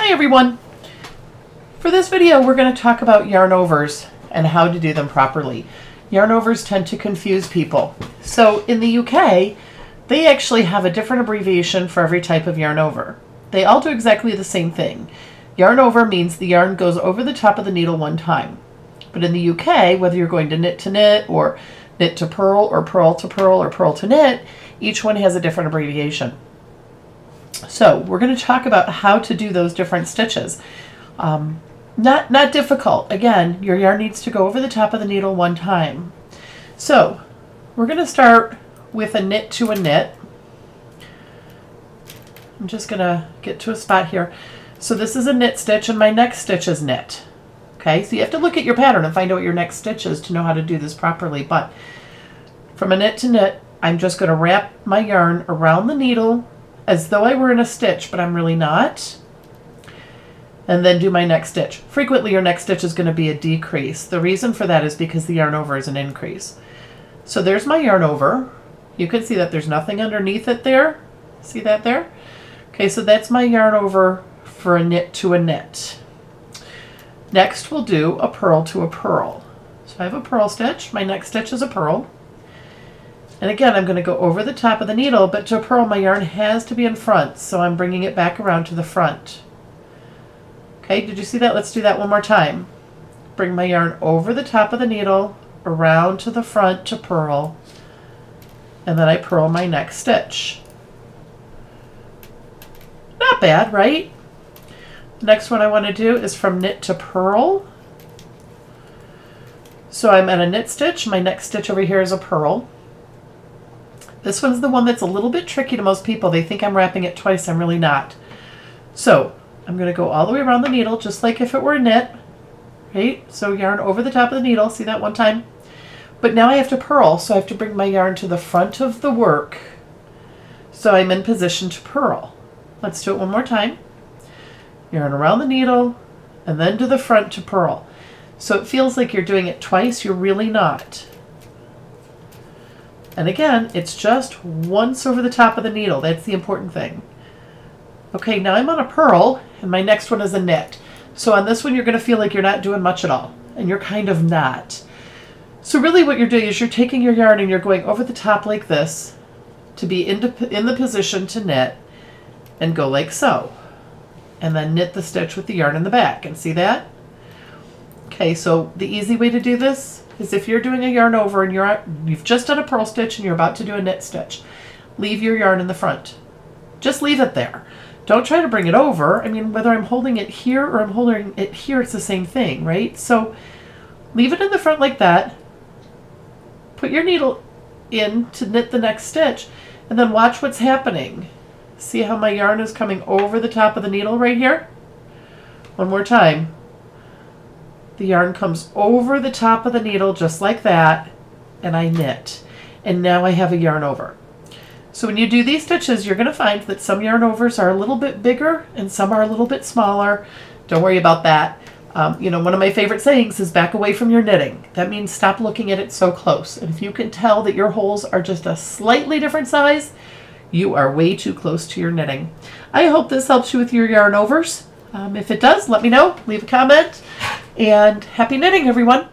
Hi everyone! For this video we're going to talk about yarn overs and how to do them properly. Yarn overs tend to confuse people. So in the UK they actually have a different abbreviation for every type of yarn over. They all do exactly the same thing. Yarn over means the yarn goes over the top of the needle one time. But in the UK, whether you're going to knit or knit to purl or purl to purl or purl to knit, each one has a different abbreviation. So we're going to talk about how to do those different stitches. Not difficult. Again, your yarn needs to go over the top of the needle one time. So we're going to start with a knit to a knit. I'm just going to get to a spot here. So this is a knit stitch and my next stitch is knit. Okay, so you have to look at your pattern and find out what your next stitch is to know how to do this properly. But from a knit to knit, I'm just going to wrap my yarn around the needle as though I were in a stitch, but I'm really not. And then do my next stitch. Frequently your next stitch is going to be a decrease. The reason for that is because the yarn over is an increase. So there's my yarn over. You can see that there's nothing underneath it there. See that there? Okay, so that's my yarn over for a knit to a knit. Next we'll do a purl to a purl. So I have a purl stitch. My next stitch is a purl. And again, I'm going to go over the top of the needle, but to purl my yarn has to be in front, so I'm bringing it back around to the front. Okay, did you see that? Let's do that one more time. Bring my yarn over the top of the needle, around to the front to purl, and then I purl my next stitch. Not bad, right? The next one I want to do is from knit to purl. So I'm at a knit stitch. My next stitch over here is a purl. This one's the one that's a little bit tricky to most people. They think I'm wrapping it twice. I'm really not. So I'm going to go all the way around the needle just like if it were a knit. Right? So yarn over the top of the needle. See that one time? But now I have to purl, so I have to bring my yarn to the front of the work so I'm in position to purl. Let's do it one more time. Yarn around the needle and then to the front to purl. So it feels like you're doing it twice. You're really not. And again, it's just once over the top of the needle. That's the important thing. Okay, now I'm on a purl, and my next one is a knit. So on this one, you're going to feel like you're not doing much at all, and you're kind of not. So really what you're doing is you're taking your yarn and you're going over the top like this to be in the position to knit, and go like so. And then knit the stitch with the yarn in the back. And see that? Okay, so the easy way to do this is if you're doing a yarn over and you've just done a purl stitch and you're about to do a knit stitch, leave your yarn in the front. Just leave it there. Don't try to bring it over. I mean, whether I'm holding it here or I'm holding it here, it's the same thing, right? So leave it in the front like that. Put your needle in to knit the next stitch and then watch what's happening. See how my yarn is coming over the top of the needle right here? One more time. The yarn comes over the top of the needle just like that, and I knit. And now I have a yarn over. So when you do these stitches, you're going to find that some yarn overs are a little bit bigger and some are a little bit smaller. Don't worry about that. You know, one of my favorite sayings is back away from your knitting. That means stop looking at it so close. And if you can tell that your holes are just a slightly different size, you are way too close to your knitting. I hope this helps you with your yarn overs. If it does, let me know. Leave a comment. And happy knitting, everyone.